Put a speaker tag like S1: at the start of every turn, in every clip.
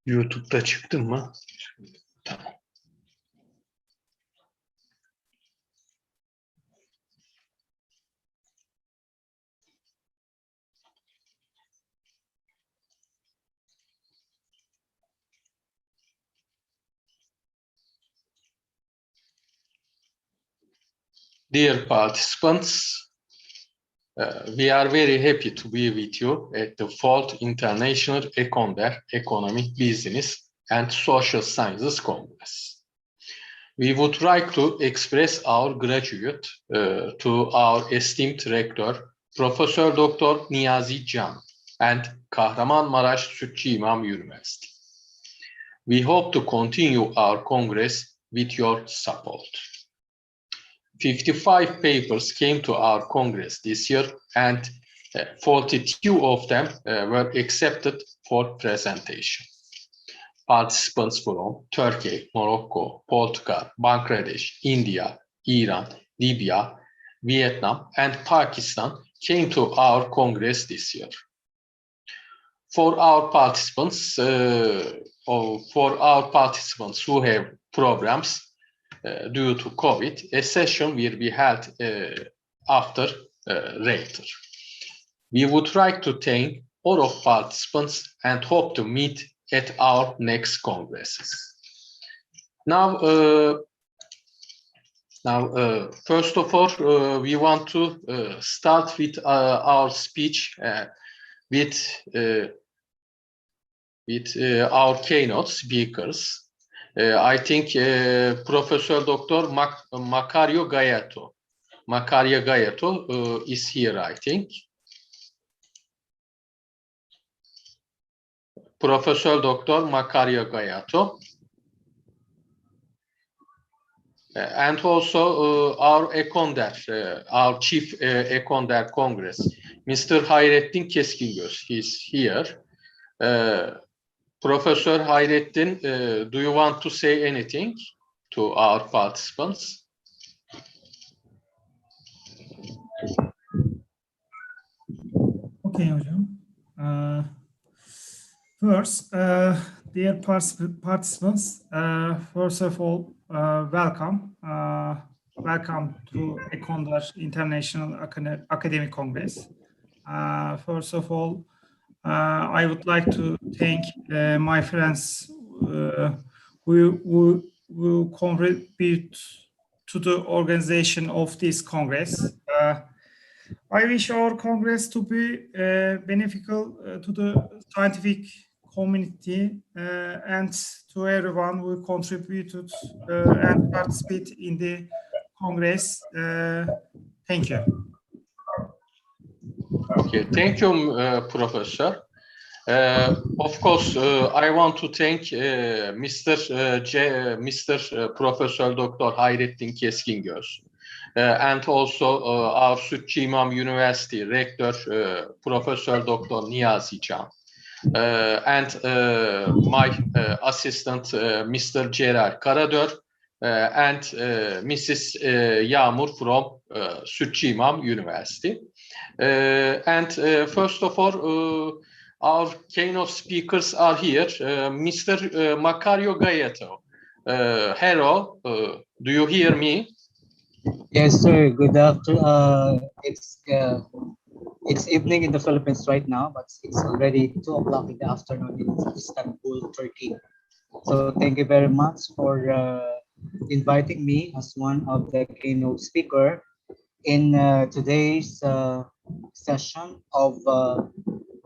S1: YouTube'da çıktın mı? Tamam. Dear participants, we are very happy to be with you at the 4th International Econder Economic Business and Social Sciences Congress. We would like to express our gratitude to our esteemed rector, Prof.Dr. Niyazi Can and Kahramanmaraş Sütçü İmam University. We hope to continue our Congress with your support. 55 papers came to our Congress this year, and 42 of them were accepted for presentation. Participants from Turkey, Morocco, Portugal, Bangladesh, India, Iran, Libya, Vietnam, and Pakistan came to our Congress this year. For our participants who have programs due to COVID, a session will be held after later. We would like to thank all of participants and hope to meet at our next congresses. Now, first of all, we want to start with our speech with our keynote speakers. I think Prof.Dr. Macario Gaiato is here, I think. Prof.Dr. Macario Gaiato. And also our Econder, our Chief Econder Congress, Mr. Hayrettin Keskingöz, he's here. Professor Hayrettin, do you want to say anything to our participants?
S2: Okay, hocam. First, dear participants, first of all, welcome. Welcome to Econder International Academic Congress. First of all, I would like to thank my friends who contribute to the organization of this Congress. I wish our Congress to be beneficial to the scientific community and to everyone who contributed and participated in the Congress. Thank you.
S1: Okay, thank you, Professor. Of course, I want to thank Mr. Professor Dr. Hayrettin Keskingöz and also our Sütçü İmam University Rector, Professor Dr. Niyazi Can, and my assistant, Mr. Celal Karadör, and Mrs. Yağmur from Sütçü İmam University. And first of all, our keynote speakers are here. Mr. Macario Gaiato. Hello, do you hear me?
S3: Yes, sir. Good afternoon. It's evening in the Philippines right now, but it's already 2 o'clock in the afternoon in Istanbul, Turkey. So thank you very much for inviting me as one of the keynote speaker in today's session of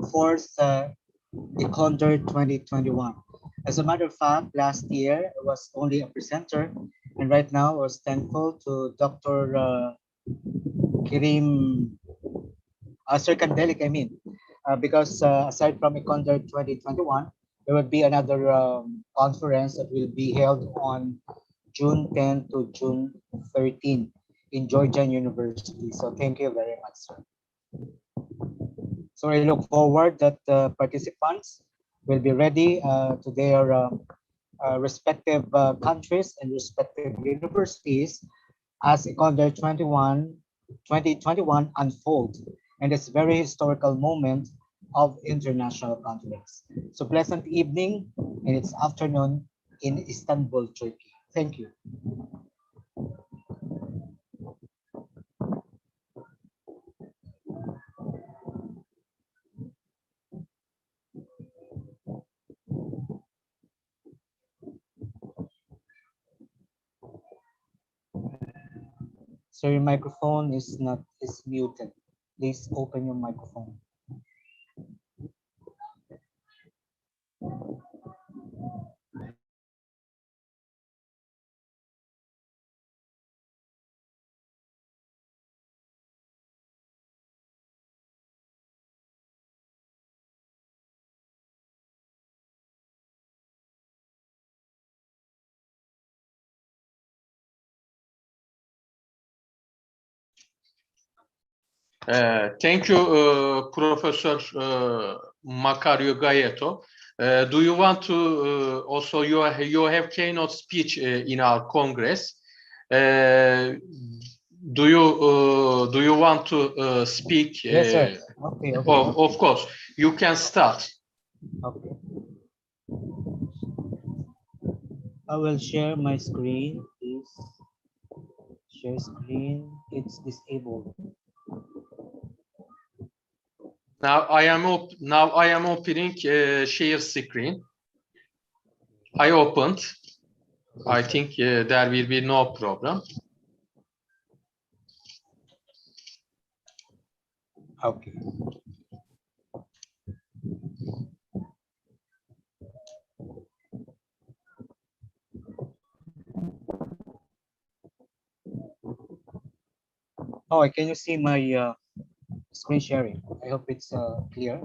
S3: 4th Econder 2021. As a matter of fact, last year I was only a presenter, and right now I was thankful to Dr. Kirim Serkandelik, because aside from Econder 2021, there will be another conference that will be held on June 10 to June 13 in Georgian University. So thank you very much, sir. So I look forward that participants will be ready to their respective countries and respective universities as Econder 2021 unfolds, and it's a very historical moment of international conference. So pleasant evening and it's afternoon in Istanbul, Turkey. Thank you. So your microphone is muted. Please open your microphone.
S1: Thank you, Professor Macario Gaeto. Do you want to also you have keynote speech in our Congress? Do you want to speak?
S3: Yes, sir. Okay.
S1: Of course, you can start.
S3: Okay. I will share my screen, please. Share screen. It's disabled.
S1: Now I am opening share screen. I opened. I think there will be no problem.
S3: Okay. Oh, can you see my screen sharing? I hope it's clear,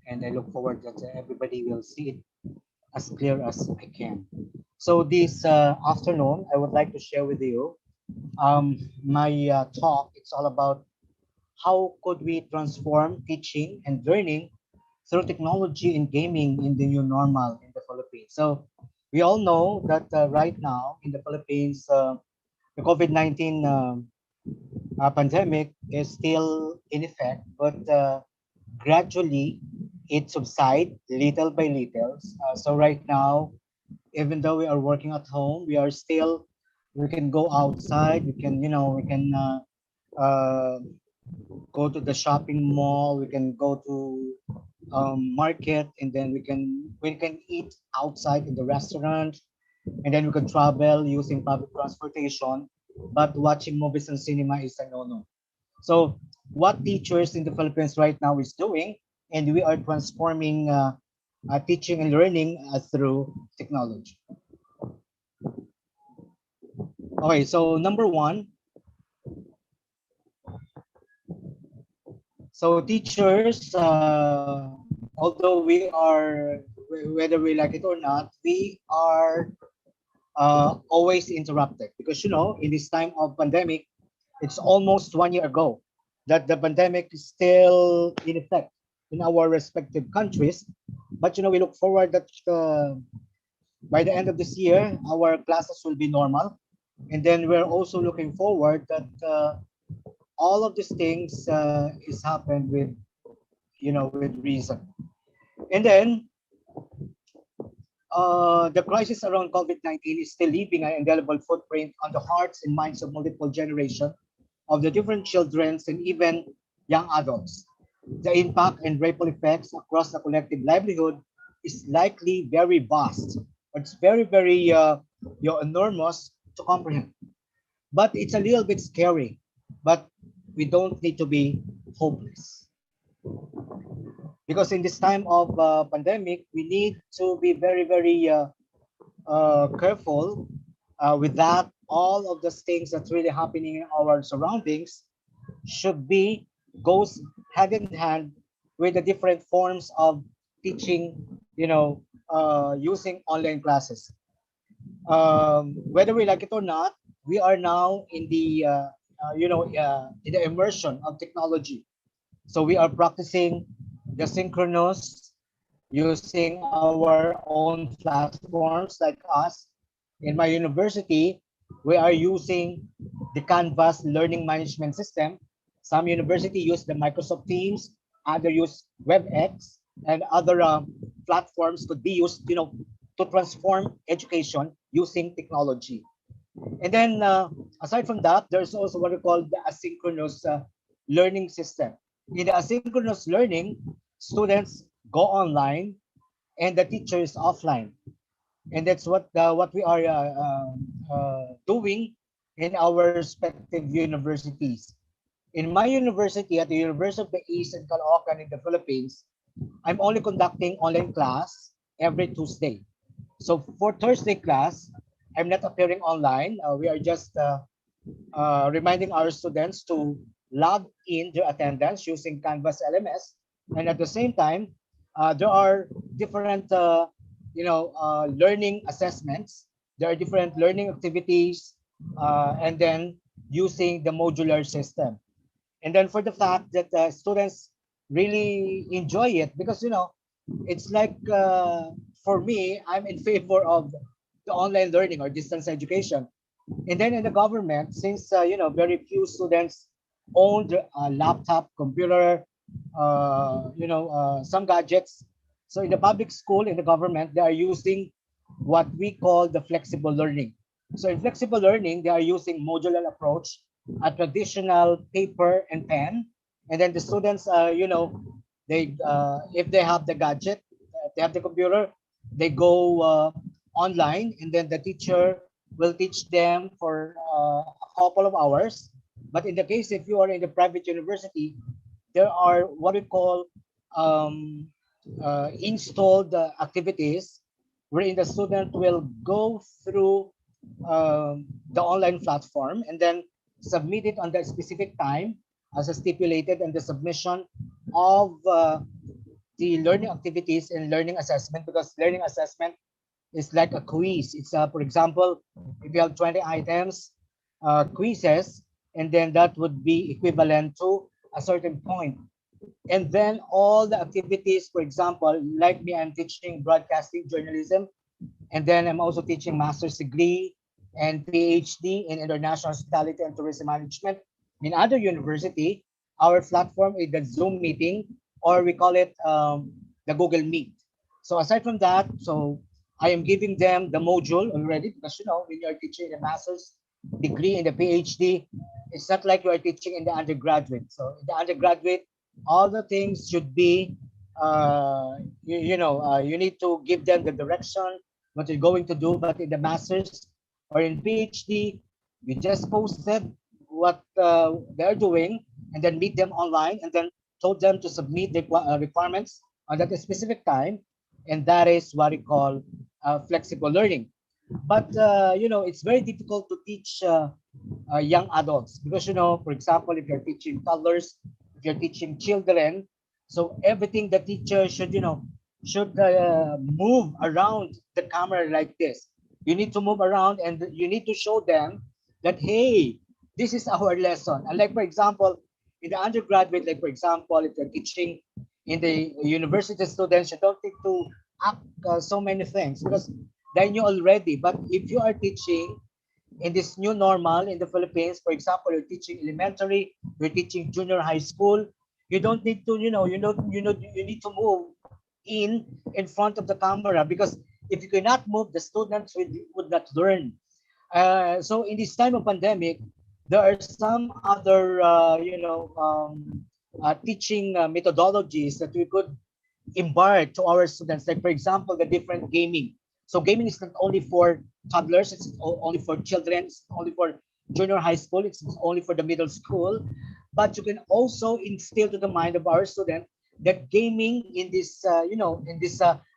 S3: and I look forward that everybody will see it as clear as I can. So this afternoon, I would like to share with you my talk. It's all about how could we transform teaching and learning through technology and gaming in the new normal in the Philippines. So we all know that right now in the Philippines, the COVID-19 pandemic is still in effect, but gradually it subsides little by little. So right now, even though we are working at home, we can go outside. We can go to the shopping mall. We can go to market, and then we can eat outside in the restaurant, and then we can travel using public transportation. But watching movies and cinema is a no-no. So what teachers in the Philippines right now is doing, and we are transforming teaching and learning through technology. Okay, so number one, so teachers, although whether we like it or not, we are always interrupted because in this time of pandemic, it's almost 1 year ago that the pandemic is still in effect in our respective countries. But we look forward that by the end of this year, our classes will be normal, and then we're also looking forward that all of these things is happened with reason. And then the crisis around COVID-19 is still leaving an indelible footprint on the hearts and minds of multiple generations of the different children and even young adults. The impact and ripple effects across the collective livelihood is likely very vast. It's very, very enormous to comprehend. But it's a little bit scary. But we don't need to be hopeless. Because in this time of pandemic, we need to be very, very careful with that. All of the things that's really happening in our surroundings goes hand in hand with the different forms of teaching, using online classes. Whether we like it or not, we are now in the immersion of technology. So we are practicing the synchronous using our own platforms like us. In my university, we are using the Canvas learning management system. Some university use the Microsoft Teams, other use WebEx, and other platforms could be used, to transform education using technology. And then aside from that, there's also what we call the asynchronous learning system. In the asynchronous learning, students go online and the teacher is offline. And that's what we are doing in our respective universities. In my university, at the University of the East in Caloocan in the Philippines, I'm only conducting online class every Tuesday. So for Thursday class, I'm not appearing online. We are just reminding our students to log in their attendance using Canvas LMS. And at the same time, there are different, learning assessments. There are different learning activities, and then using the modular system. And then for the fact that students really enjoy it, because it's like for me, I'm in favor of the online learning or distance education. And then in the government, since very few students own a laptop, computer, some gadgets. So in the public school, in the government, they are using what we call the flexible learning. So in flexible learning, they are using modular approach, a traditional paper and pen, and then the students, they if they have the gadget, they have the computer, they go online, and then the teacher will teach them for a couple of hours. But in the case if you are in the private university, there are what we call installed activities wherein the student will go through the online platform and then submit it on the specific time as stipulated in the submission of the learning activities and learning assessment, because learning assessment is like a quiz. It's for example, if you have 20 items, quizzes, and then that would be equivalent to a certain point. And then all the activities, for example, like me, I'm teaching broadcasting journalism, and then I'm also teaching master's degree and PhD in international hospitality and tourism management. In other university, our platform is the Zoom meeting, or we call it the Google Meet. So aside from that, so I am giving them the module already, because when you are teaching a master's degree in the PhD, it's not like you are teaching in the undergraduate. So in the undergraduate, all the things should be, you need to give them the direction, what you're going to do. But in the master's or in PhD, you just posted what they're doing and then meet them online and then told them to submit the requirements on that specific time. And that is what we call flexible learning. But it's very difficult to teach young adults, because for example, if you're teaching toddlers, if you're teaching children, so everything the teacher should move around the camera like this. You need to move around and you need to show them that, hey, this is our lesson. And like for example, in the undergraduate, like for example, if you're teaching in the university students, you don't need to act so many things because they knew already. But if you are teaching in this new normal in the Philippines, for example, you're teaching elementary, you're teaching junior high school, you don't need to, you need to move in front of the camera, because if you cannot move, the students would not learn. So in this time of pandemic, there are some other, teaching methodologies that we could impart to our students. Like for example, the different gaming. So gaming is not only for toddlers, it's only for children, it's only for junior high school, it's only for the middle school. But you can also instill to the mind of our student that gaming in this,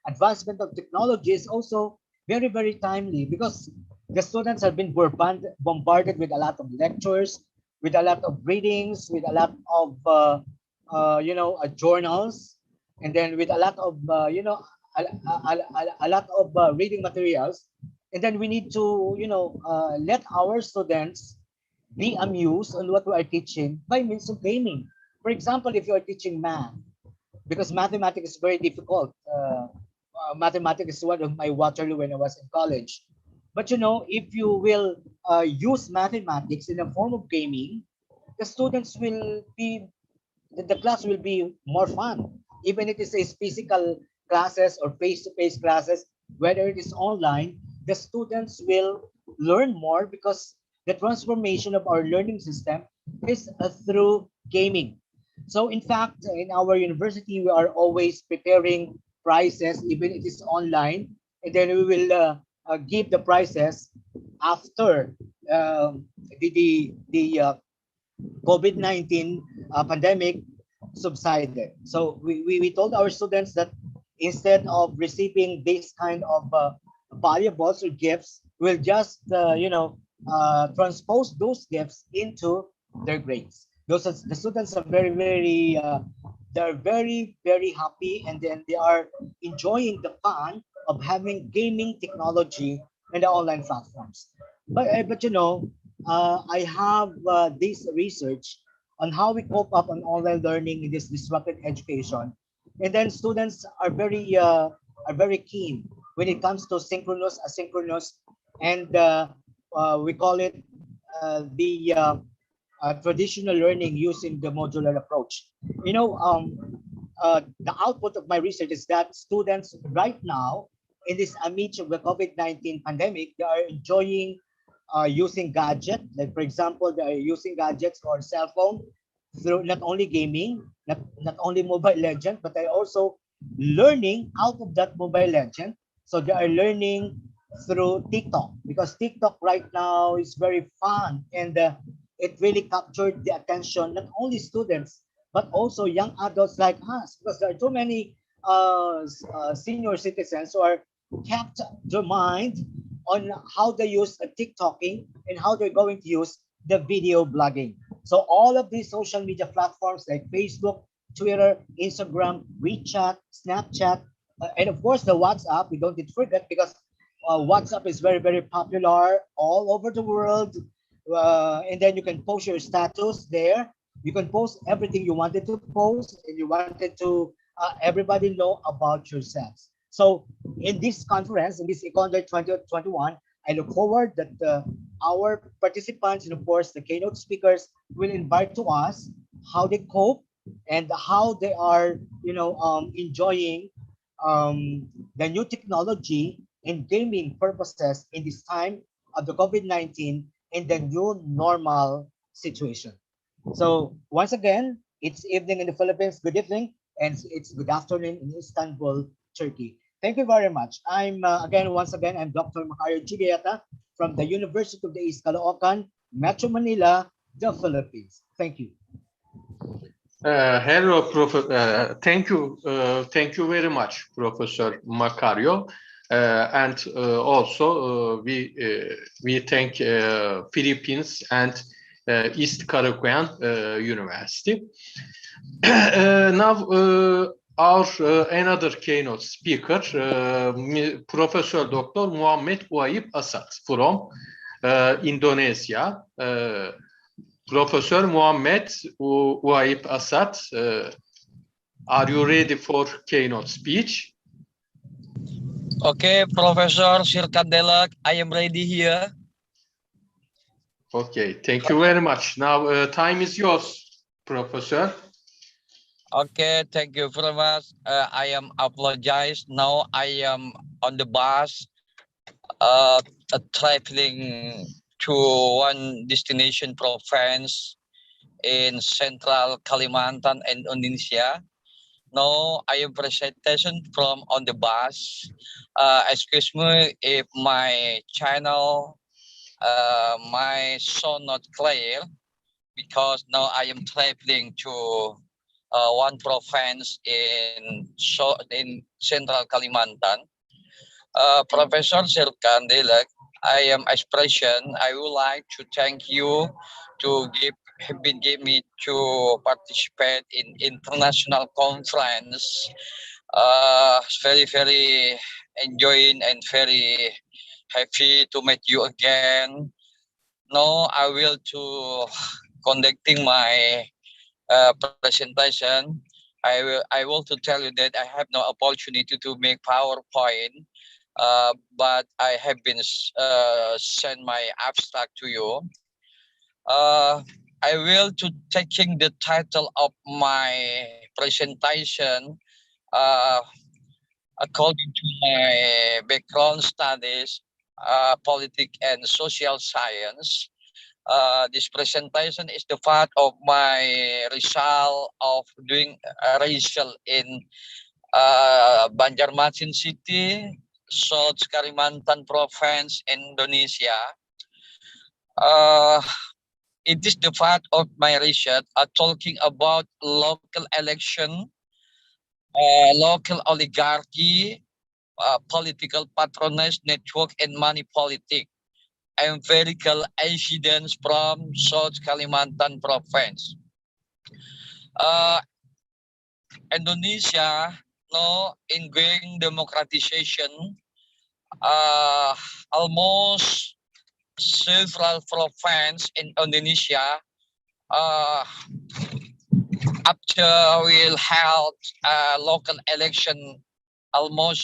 S3: advancement of technology is also very, very timely, because the students have been bombarded with a lot of lectures, with a lot of readings, with a lot of, journals, and then with a lot of, a lot of reading materials. And then we need to, let our students be amused on what we are teaching by means of gaming. For example, if you are teaching math, because mathematics is very difficult. Mathematics is one of my Waterloo when I was in college. But if you will use mathematics in the form of gaming, the students will be, the class will be more fun. Even if it is physical classes or face-to-face classes, whether it is online, the students will learn more because the transformation of our learning system is through gaming. So in fact, in our university, we are always preparing prizes, even if it is online, and then we will give the prizes after the COVID-19 pandemic subsided. So we told our students that instead of receiving this kind of valuables or gifts, we'll just transpose those gifts into their grades. The students are they're very happy, and then they are enjoying the fun of having gaming technology in the online platforms. But I have this research on how we cope up on online learning in this disrupted education, and then students are very keen when it comes to synchronous, asynchronous, and we call it the traditional learning using the modular approach. The output of my research is that students right now in this amidst of the COVID-19 pandemic, they are enjoying using gadget. Like for example, they are using gadgets or cell phone through not only gaming, not only Mobile Legend, but they're also learning out of that Mobile Legend. So they are learning through TikTok because TikTok right now is very fun, and it really captured the attention not only students but also young adults like us, because there are too many senior citizens who are kept their mind on how they use TikToking and how they're going to use the video blogging. So all of these social media platforms like Facebook, Twitter, Instagram, WeChat, Snapchat, and of course the WhatsApp, we don't need to forget, because WhatsApp is very popular all over the world. And then you can post your status there. You can post everything you wanted to post, and you wanted to everybody know about yourselves. So in this conference, in this Econder 2021, I look forward that our participants and of course the keynote speakers will invite to us how they cope and how they are, enjoying the new technology in gaming purposes in this time of the COVID-19 in the new normal situation. So once again, it's evening in the Philippines. Good evening, and it's good afternoon in Istanbul, Turkey. Thank you very much. Once again, I'm Dr. Macario Gibiata from the University of the East Caloocan, Metro Manila, the Philippines. Thank you.
S1: Hello, thank you very much, Professor Macario, and also we thank Philippines and East Caloocan University. Now, our another keynote speaker, Prof.Dr. Muhammad Uaib Asad from Indonesia. Professor Muhammad Uaib Asad, are you ready for keynote speech?
S4: Okay, Professor DİLEK, I am ready here.
S1: Okay, thank you very much. Now, time is yours, Professor.
S4: Okay, thank you very much. I am apologize. Now I am on the bus, traveling to one destination province in Central Kalimantan, Indonesia. Now I am presentation from on the bus. Excuse me if my channel, my sound not clear, because now I am traveling to one province in Central Kalimantan. Professor DİLEK, I am expression. I would like to thank you to give me to participate in international conference. Very enjoying and very happy to meet you again. Now I will to conducting my presentation. I will to tell you that I have no opportunity to make PowerPoint, but I have been send my abstract to you. I will to taking the title of my presentation. according to my background studies, politics and social science. This presentation is the part of my result of doing racial in Banjarmasin City, South Kalimantan Province, Indonesia. It is the part of my research talking about local election, local oligarchy, political patronage network, and money politics. Empirical evidence from South Kalimantan Province. Indonesia now in going democratization, almost several provinces in Indonesia after we'll have local election, almost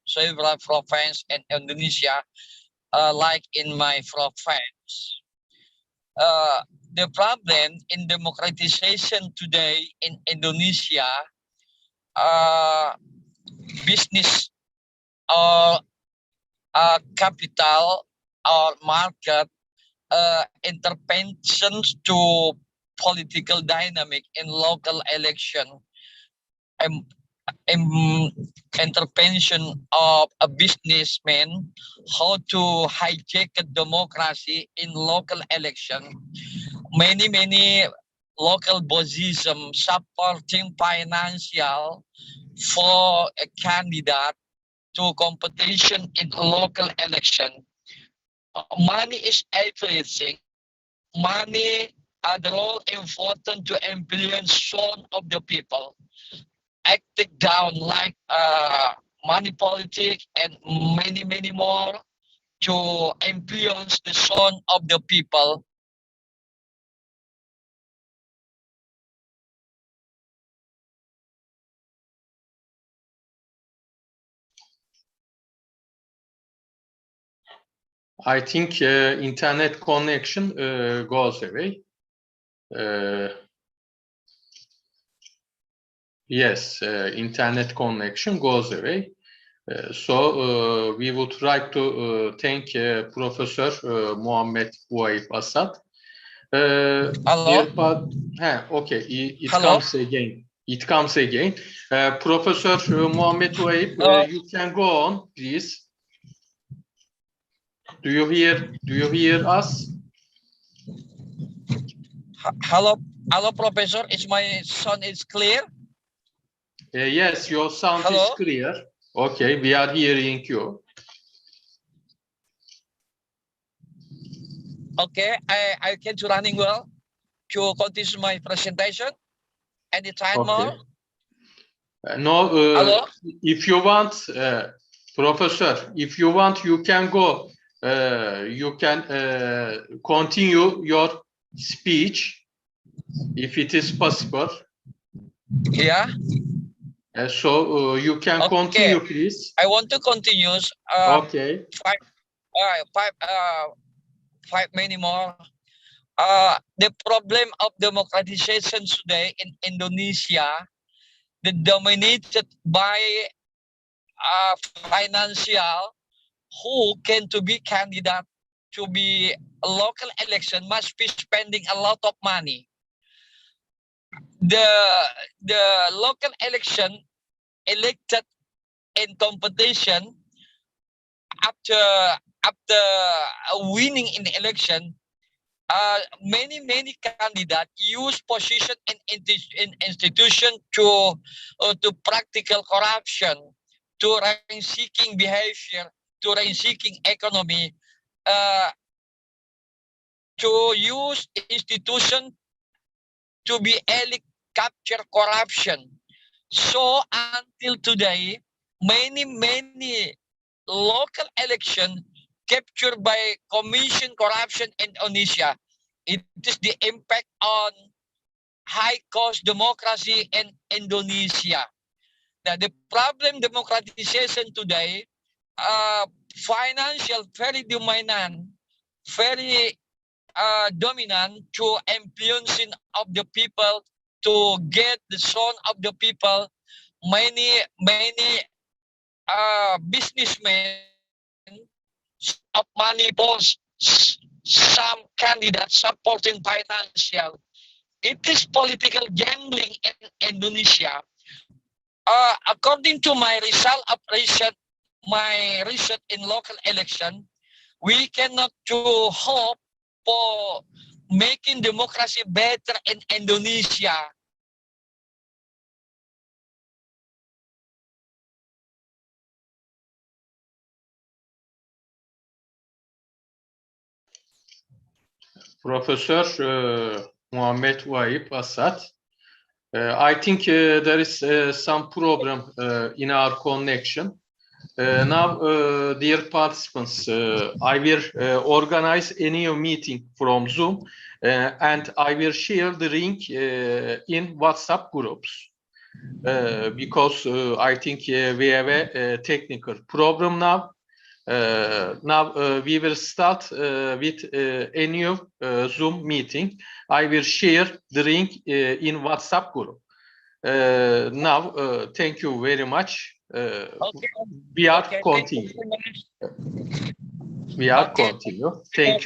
S4: several provinces in Indonesia, like in my province. The problem in democratization today in Indonesia, business or capital or market interventions to political dynamic in local election, intervention of a businessman, how to hijack a democracy in local election. Many local bosism supporting financial for a candidate to competition in a local election. Money is everything. Money are the role important to influence some of the people. Acting down like money politics and many more to influence the son of the people.
S1: I think internet connection goes away. Yes, internet connection goes away. So we would like to thank Professor Muhammed Uayb Asad.
S4: Hello?
S1: Okay, it
S4: Hello?
S1: comes again. It comes again. Professor Muhammed Uayb, you can go on, please. Do you hear us?
S4: Hello, Professor. Is my sound is clear?
S1: Yes, your sound
S4: Hello?
S1: is clear. Okay, we are hearing you.
S4: Okay, I can to running well to continue my presentation. Anytime more?
S1: No,
S4: Hello?
S1: if you want, Professor, if you want, you can go. You can continue your speech if it is possible.
S4: Yeah.
S1: So you can continue, please.
S4: I want to continue.
S1: Okay.
S4: Five many more. The problem of democratization today in Indonesia, dominated by financial, who can to be candidate to be a local election must be spending a lot of money. The local election elected in competition after winning in the election, many candidates use position in institution to practical corruption, to rent-seeking behavior, to rent-seeking economy, to use institution to be elite capture corruption. So until today, many local election captured by commission corruption in Indonesia. It is the impact on high cost democracy in Indonesia. Now, the problem democratization today, financial very dominant, very dominant to influencing of the people to get the son of the people. Many businessmen of money posts, some candidates supporting financial. It is political gambling in Indonesia. According to my result of my research in local election, we cannot to hope for making democracy better in Indonesia.
S1: Professor Muhammed Wahip Asad. I think there is some problem in our connection. Now, dear participants, I will organize a new meeting from Zoom and I will share the link in WhatsApp groups because I think we have a technical problem now. Now we will start with a new Zoom meeting. I will share the link in WhatsApp group. Now, thank you very much.
S4: Okay.
S1: We are
S4: Okay,
S1: continue. We are continue. Thank you.